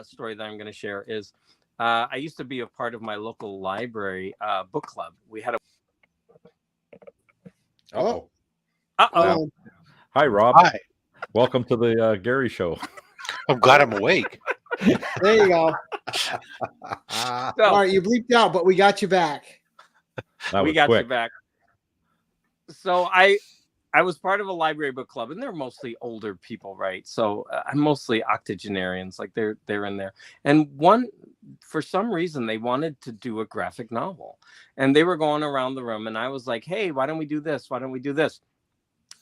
Speaker 4: story that I'm going to share is I used to be a part of my local library book club. We had
Speaker 3: Uh-oh. Hi, Rob.
Speaker 2: Hi.
Speaker 3: Welcome to the Gary Show.
Speaker 2: I'm glad I'm awake.
Speaker 1: There you go. All right, you bleeped out, but we got you back.
Speaker 4: We got you back. So I was part of a library book club, and they're mostly older people, right? So I'm mostly octogenarians, like they're in there. And for some reason, they wanted to do a graphic novel, and they were going around the room, and I was like, "Hey, why don't we do this? Why don't we do this?"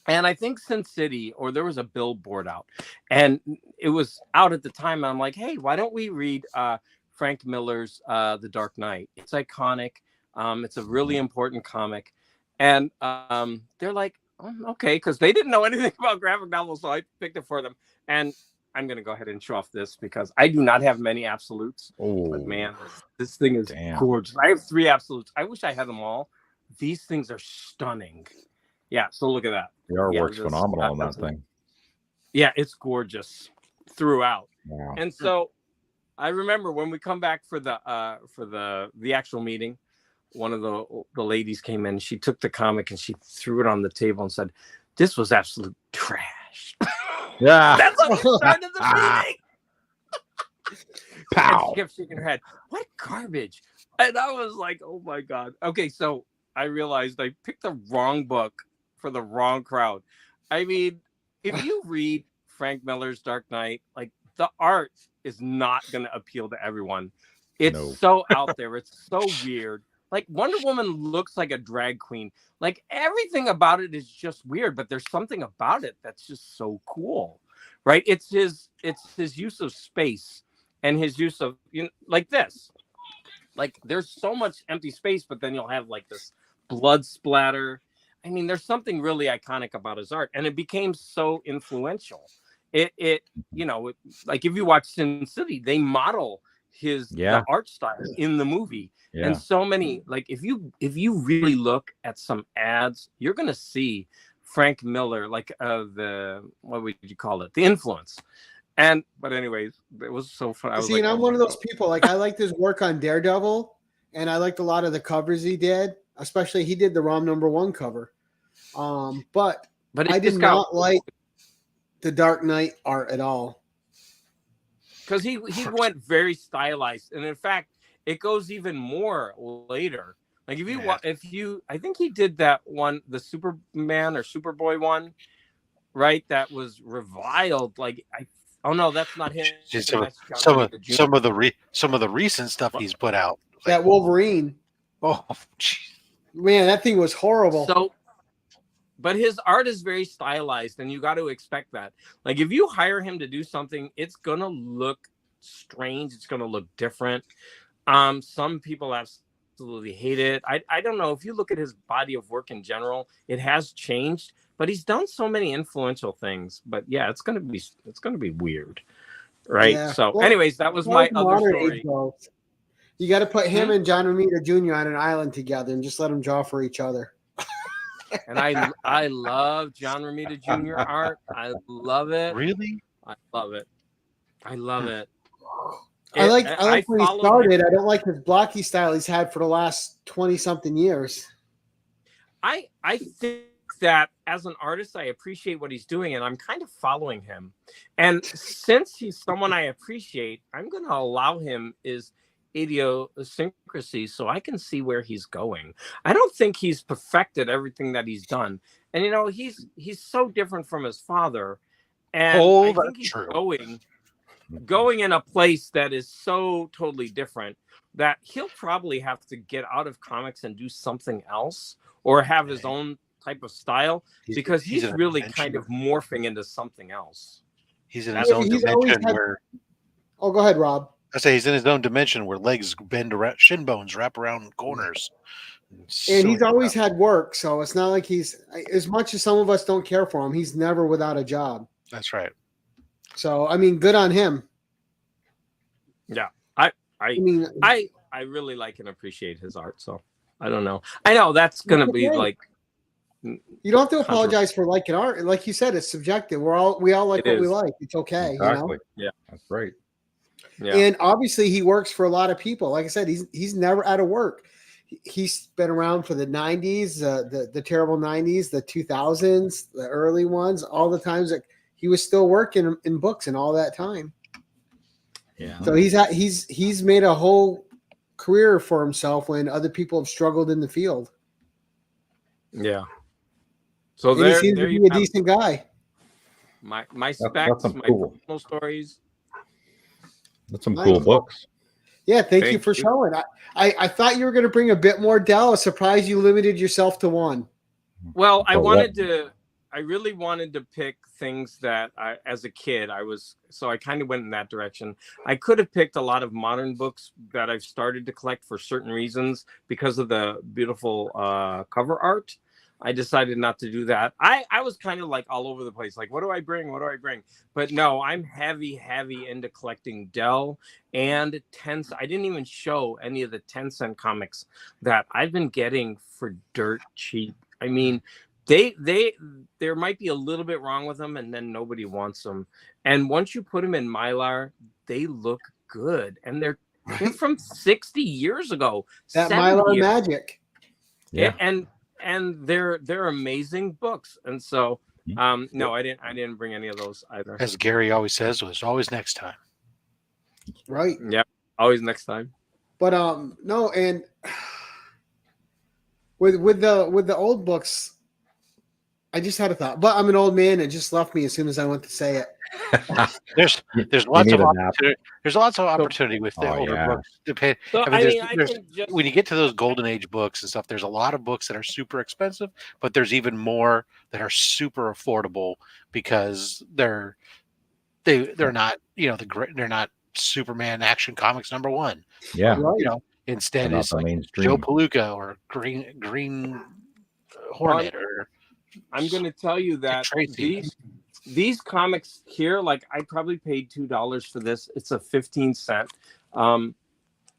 Speaker 4: And I think Sin City, or there was a billboard out, and it was out at the time. And I'm like, hey, why don't we read Frank Miller's The Dark Knight? It's iconic. It's a really important comic. And they're like, oh, okay, because they didn't know anything about graphic novels, so I picked it for them. And I'm going to go ahead and show off this because I do not have many absolutes.
Speaker 3: Oh,
Speaker 4: but man, this thing is gorgeous. I have 3 absolutes. I wish I had them all. These things are stunning. Yeah, so look at that.
Speaker 3: The artwork's phenomenal on that thing.
Speaker 4: Yeah, it's gorgeous throughout.
Speaker 3: Wow.
Speaker 4: And so I remember when we come back for the actual meeting, one of the ladies came in. She took the comic and she threw it on the table and said, "This was absolute trash."
Speaker 3: Yeah,
Speaker 4: that's how we started the meeting.
Speaker 3: Pow!
Speaker 4: And she kept shaking her head. What garbage? And I was like, "Oh my god." Okay, so I realized I picked the wrong book for the wrong crowd. I mean, if you read Frank Miller's Dark Knight, like the art is not going to appeal to everyone. It's so out there. It's so weird. Like Wonder Woman looks like a drag queen. Like everything about it is just weird, but there's something about it that's just so cool, right? It's his use of space and his use of like this. Like there's so much empty space, but then you'll have like this blood splatter. I mean, there's something really iconic about his art, and it became so influential. Like if you watch Sin City, they model the art style in the movie. Yeah. And so many, like if you really look at some ads, you're gonna see Frank Miller, like what would you call it? The influence. But anyways, it was so fun.
Speaker 1: I'm one of those people. Like I liked his work on Daredevil, and I liked a lot of the covers he did. Especially he did the ROM #1 cover. But I did not like the Dark Knight art at all.
Speaker 4: Because he went very stylized, and in fact, it goes even more later. Like if you, I think he did that one, the Superman or Superboy one, right? That was reviled. Like oh no, that's not him.
Speaker 2: Some of the recent stuff he's put out.
Speaker 1: That Wolverine.
Speaker 2: Oh, geez.
Speaker 1: Man, that thing was horrible.
Speaker 4: So, but his art is very stylized, and you got to expect that. Like if you hire him to do something, it's gonna look strange. It's gonna look different. Some people absolutely hate it. I don't know. If you look at his body of work in general, it has changed, but he's done so many influential things. But yeah, it's gonna be weird, right? Yeah. So, well, anyways, that was my other story.
Speaker 1: You got to put him and John Romita Jr. on an island together and just let them draw for each other.
Speaker 4: And I love John Romita Jr. art. I love it.
Speaker 2: Really?
Speaker 4: I love it. I love it.
Speaker 1: I like when he started. I don't like his blocky style he's had for the last 20-something years.
Speaker 4: I think that as an artist, I appreciate what he's doing, and I'm kind of following him. And since he's someone I appreciate, I'm going to allow him his idiosyncrasy so I can see where he's going. I don't think he's perfected everything that he's done. And, he's so different from his father. And I think he's going in a place that is so totally different that he'll probably have to get out of comics and do something else or have his own type of style because he's really kind of morphing into something else.
Speaker 2: He's in his own dimension where...
Speaker 1: Oh, go ahead, Rob.
Speaker 2: I say he's in his own dimension where legs bend around, shin bones wrap around corners.
Speaker 1: And he's always had work, so it's not like he's, as much as some of us don't care for him, he's never without a job.
Speaker 2: That's right.
Speaker 1: So, I mean, good on him.
Speaker 4: Yeah. I really like and appreciate his art, so I don't know. I know that's going to be like...
Speaker 1: You don't have to apologize for liking art. Like you said, it's subjective. We all like what we like. It's okay.
Speaker 3: Exactly.
Speaker 4: Yeah.
Speaker 3: That's great.
Speaker 1: Yeah. And obviously he works for a lot of people. Like I said, he's never out of work. He's been around for the 90s, the terrible 90s, the 2000s, the early ones, all the times that he was still working in books and all that time.
Speaker 4: Yeah.
Speaker 1: So he's made a whole career for himself when other people have struggled in the field.
Speaker 4: Yeah. So
Speaker 1: he seems to be a decent guy.
Speaker 4: My Stax, my personal stories.
Speaker 3: That's some cool books.
Speaker 1: Yeah, thank you for showing. I thought you were going to bring a bit more, Del. I was surprised you limited yourself to one.
Speaker 4: Well, I really wanted to pick things that as a kid, so I kind of went in that direction. I could have picked a lot of modern books that I've started to collect for certain reasons because of the beautiful cover art. I decided not to do that. I was kind of like all over the place. Like, what do I bring? What do I bring? But no, I'm heavy into collecting Dell and 10. I didn't even show any of the 10-cent comics that I've been getting for dirt cheap. I mean, there might be a little bit wrong with them, and then nobody wants them. And once you put them in Mylar, they look good, and they're from 60 years ago.
Speaker 1: That Mylar magic.
Speaker 4: Yeah. And they're amazing books. And so no, I didn't bring any of those either.
Speaker 2: As Gary always says, there's always next time.
Speaker 1: Right.
Speaker 4: Yeah, always next time.
Speaker 1: But no, and with the old books, I just had a thought. But I'm an old man, it just left me as soon as I went to say it.
Speaker 2: There's lots of opportunity. There's lots of opportunity with the older books.
Speaker 4: So,
Speaker 2: when you get to those golden age books and stuff, there's a lot of books that are super expensive, but there's even more that are super affordable because they're not they're not Superman Action Comics #1.
Speaker 3: Yeah,
Speaker 2: instead it's like Joe Palooka or Green Hornet. Or
Speaker 4: I'm going to tell you that these comics here, like I probably paid $2 for this. It's a 15-cent. Our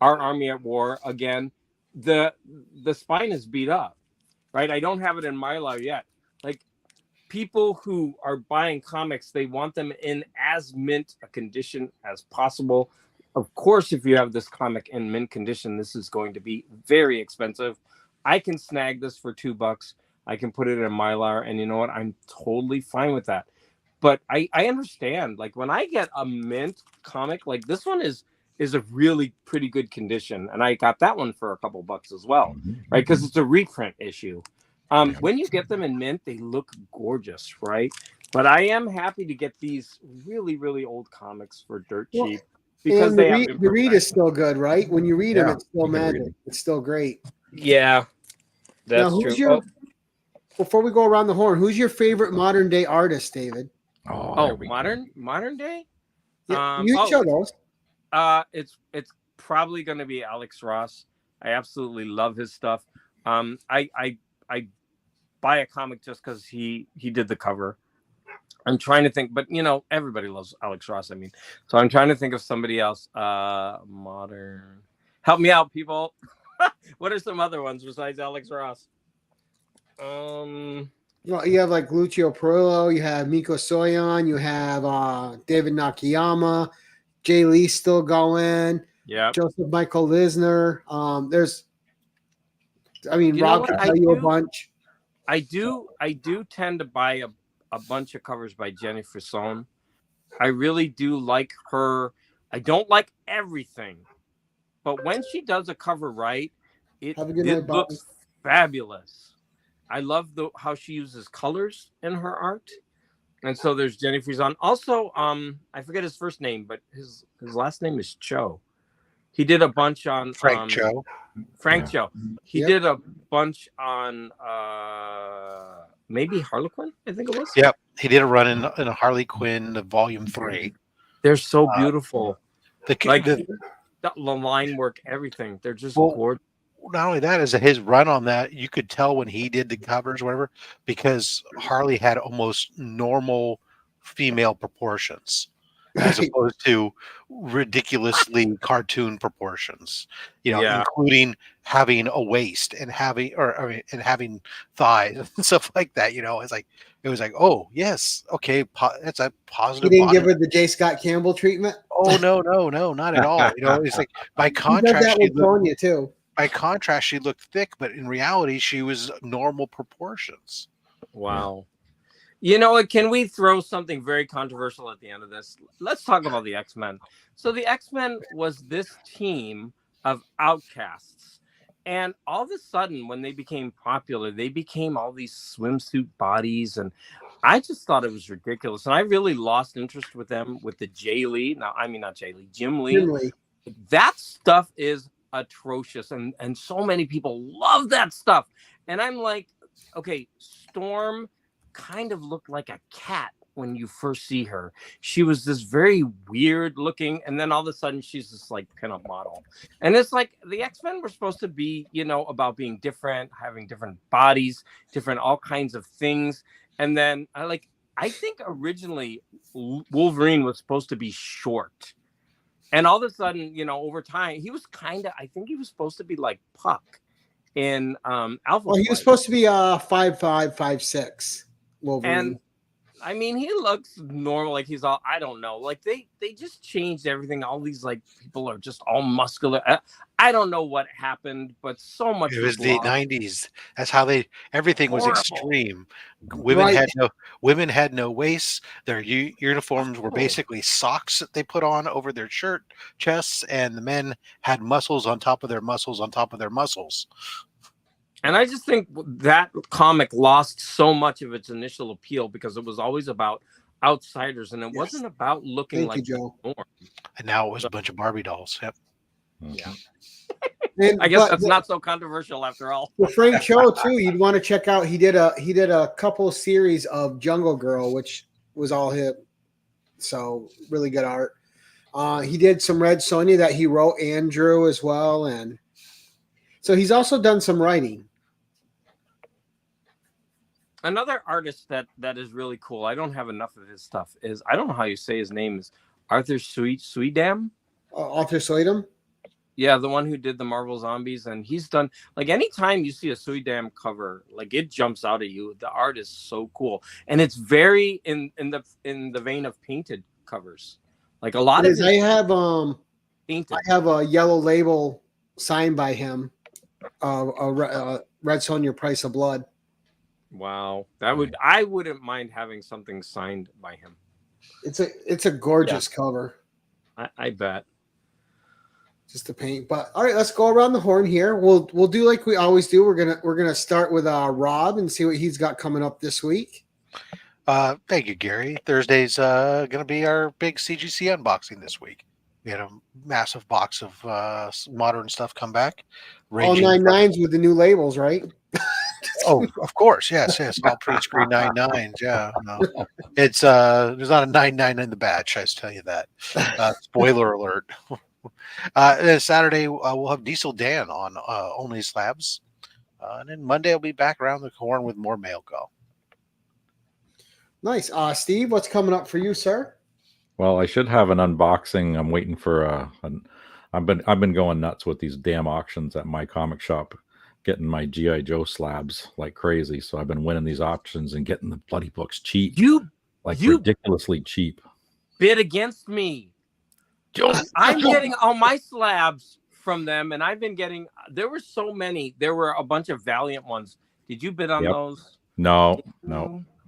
Speaker 4: Army at War, again, the spine is beat up, right? I don't have it in Mylar yet. Like, people who are buying comics, they want them in as mint a condition as possible. Of course, if you have this comic in mint condition, this is going to be very expensive. I can snag this for $2. I can put it in Mylar, and you know what? I'm totally fine with that. But I understand, like when I get a mint comic, like this one is a really pretty good condition, and I got that one for a couple bucks as well, right? Because it's a reprint issue. When you get them in mint, they look gorgeous, right? But I am happy to get these really, really old comics for dirt cheap because
Speaker 1: and the read is still good, right? When you read them, it's still magic. It's still great.
Speaker 4: Yeah, that's
Speaker 1: now,
Speaker 4: true.
Speaker 1: Before we go around the horn, who's your favorite modern day artist, David?
Speaker 4: Modern day?
Speaker 1: Yeah, you show those.
Speaker 4: It's probably going to be Alex Ross. I absolutely love his stuff. I buy a comic just because he did the cover. I'm trying to think, but everybody loves Alex Ross. I mean, so I'm trying to think of somebody else. Modern. Help me out, people. What are some other ones besides Alex Ross?
Speaker 1: Well, you have like Lucio Perillo, you have Miko Soyon, you have David Nakayama, Jay Lee still going.
Speaker 4: Yeah.
Speaker 1: Joseph Michael Lisner. Rob can tell you a bunch.
Speaker 4: I do tend to buy a bunch of covers by Jenny Frison. I really do like her. I don't like everything, but when she does a cover right, it looks fabulous. I love how she uses colors in her art. And so there's Jenny Frison. Also, I forget his first name, but his last name is Cho. He did a bunch on
Speaker 2: Frank Cho.
Speaker 4: Cho. He did a bunch on maybe Harlequin, I think it was.
Speaker 2: Yep. He did a run in a Harley Quinn Volume 3.
Speaker 4: They're so beautiful.
Speaker 2: The
Speaker 4: line work, everything. They're just gorgeous.
Speaker 2: Not only that, is that his run on that, you could tell when he did the covers, whatever, because Harley had almost normal female proportions as opposed to ridiculously cartoon proportions, including having a waist and having thighs and stuff like that. It was like, oh yes, okay, that's a positive.
Speaker 1: He didn't give her the J. Scott Campbell treatment.
Speaker 2: Oh no, not at all. It's like by contrast, By contrast, she looked thick, but in reality, she was normal proportions.
Speaker 4: Wow. You know what? Can we throw something very controversial at the end of this? Let's talk about the X-Men. So the X-Men was this team of outcasts. And all of a sudden, when they became popular, they became all these swimsuit bodies. And I just thought it was ridiculous. And I really lost interest with them with the Jim Lee.
Speaker 1: Jim Lee.
Speaker 4: That stuff is atrocious. And so many people love that stuff. And I'm like, okay, Storm kind of looked like a cat when you first see her. She was this very weird looking, and then all of a sudden she's this like pinup model. And it's like the X-Men were supposed to be, about being different, having different bodies, different all kinds of things. And then I think originally Wolverine was supposed to be short. And all of a sudden, over time, he was I think he was supposed to be like Puck in Alpha.
Speaker 1: Well, he was supposed to be 5'5", 5'6". Wolverine.
Speaker 4: And I mean, he looks normal, like he's all, I don't know, like they just changed everything. All these like people are just all muscular. I don't know what happened, but so much.
Speaker 2: It was the 90s. That's how everything was extreme. Women had no waists. Their uniforms were basically socks that they put on over their shirt chests, and the men had muscles on top of their muscles on top of their muscles.
Speaker 4: And I just think that comic lost so much of its initial appeal because it was always about outsiders, and it wasn't about looking like
Speaker 1: Joe.
Speaker 4: Norm.
Speaker 2: And now it was a bunch of Barbie dolls. Yep.
Speaker 4: Yeah. I guess that's not so controversial after all.
Speaker 1: Well, Frank Cho too. You'd want to check out. He did a couple series of Jungle Girl, which was all him. So really good art. He did some Red Sonja that he wrote and drew as well, and so he's also done some writing.
Speaker 4: Another artist that is really cool, I don't have enough of his stuff, is, I don't know how you say his name, is Arthur Suidam.
Speaker 1: Arthur Suidam?
Speaker 4: Yeah, the one who did the Marvel Zombies. And he's done, like, anytime you see a Suidam cover, like, it jumps out at you. The art is so cool. And it's very in the vein of painted covers. Like a lot of
Speaker 1: I have
Speaker 4: painted.
Speaker 1: I have a yellow label signed by him. Red Sonja Price of Blood.
Speaker 4: Wow, I wouldn't mind having something signed by him.
Speaker 1: It's a gorgeous cover.
Speaker 4: I bet.
Speaker 1: Just a paint. But all right, let's go around the horn here. We'll do like we always do. We're gonna start with Rob and see what he's got coming up this week.
Speaker 2: Thank you, Gary. Thursday's gonna be our big CGC unboxing this week. We had a massive box of modern stuff come back.
Speaker 1: All 9.9s with the new labels, right?
Speaker 2: Oh, of course, yes. All pre-screen 9.9s. Yeah, no. It's there's not a 9.9 in the batch. I just tell you that. Spoiler alert. Then Saturday we'll have Diesel Dan on Only Slabs, and then Monday I'll be back around the horn with more mail call.
Speaker 1: Nice. Steve, what's coming up for you, sir?
Speaker 3: Well, I should have an unboxing. I'm waiting for I've been going nuts with these damn auctions at my comic shop, getting my G.I. Joe slabs like crazy. So I've been winning these auctions and getting the bloody books cheap. Ridiculously cheap.
Speaker 4: Bid against me. I'm getting all my slabs from them, and I've been getting. There were so many. There were a bunch of Valiant ones. Did you bid on those?
Speaker 3: No.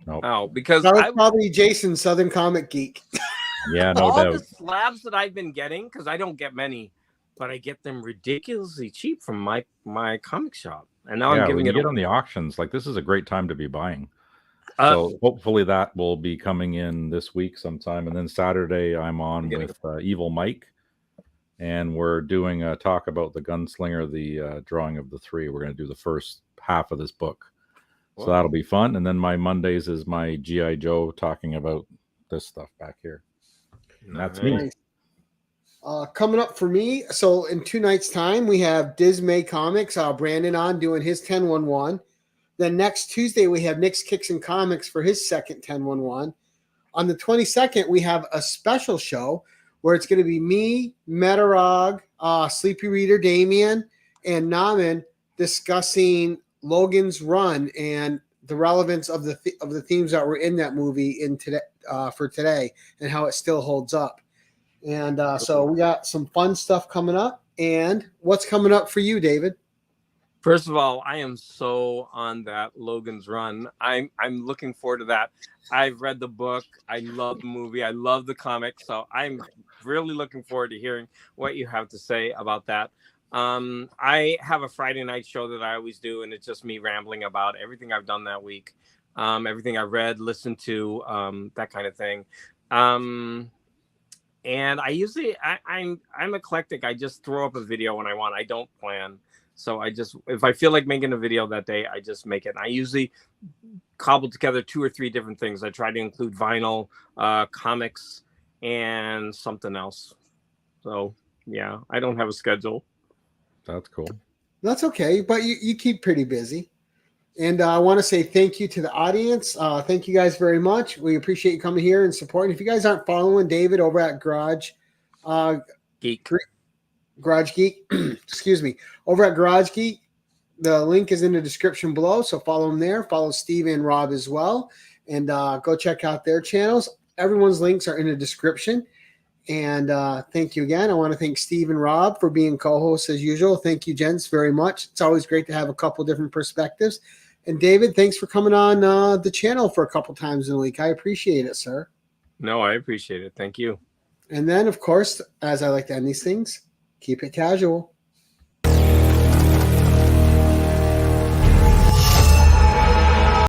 Speaker 4: Oh, because
Speaker 1: that was probably Jason, Southern Comic Geek.
Speaker 3: Yeah, no
Speaker 4: all
Speaker 3: doubt.
Speaker 4: the slabs that I've been getting, because I don't get many, but I get them ridiculously cheap from my comic shop, and now I'm giving it.
Speaker 3: Get on the auctions. Like, this is a great time to be buying. So hopefully that will be coming in this week sometime, and then Saturday I'm on with Evil Mike, and we're doing a talk about the Gunslinger, the drawing of the three. We're going to do the first half of this book. So that'll be fun. And then my Mondays is my G.I. Joe talking about this stuff back here. And that's me.
Speaker 1: Coming up for me, so in 2 nights' time, we have Dismay Comics, Brandon on doing his 10-1-1. Then next Tuesday, we have Nick's Kicks and Comics for his second 10-1-1. On the 22nd, we have a special show where it's going to be me, Metarog, Sleepy Reader Damien, and Naman discussing Logan's Run and the relevance of the themes that were in that movie for today and how it still holds up. And so we got some fun stuff coming up. And what's coming up for you, David?
Speaker 4: First of all, I am so on that Logan's Run. I'm looking forward to that. I've read the book. I love the movie. I love the comic. So I'm really looking forward to hearing what you have to say about that. I have a Friday night show that I always do, and it's just me rambling about everything I've done that week, everything I read, listened to, that kind of thing. And I usually I'm eclectic. I just throw up a video when I want. I don't plan. So if I feel like making a video that day, I just make it. And I usually cobble together 2 or 3 different things. I try to include vinyl, comics, and something else. So yeah, I don't have a schedule.
Speaker 3: That's cool.
Speaker 1: That's okay, but you keep pretty busy. And I want to say thank you to the audience. Thank you guys very much. We appreciate you coming here and supporting. If you guys aren't following David over at Garage
Speaker 4: Geek,
Speaker 1: excuse me, over at Garage Geek, the link is in the description below. So follow them there. Follow Steve and Rob as well, and go check out their channels. Everyone's links are in the description. And thank you again. I want to thank Steve and Rob for being co-hosts as usual. Thank you, gents, very much. It's always great to have a couple different perspectives. And David, thanks for coming on the channel for a couple times in a week. I appreciate it, sir.
Speaker 4: No, I appreciate it. Thank you.
Speaker 1: And then, of course, as I like to end these things, keep it casual.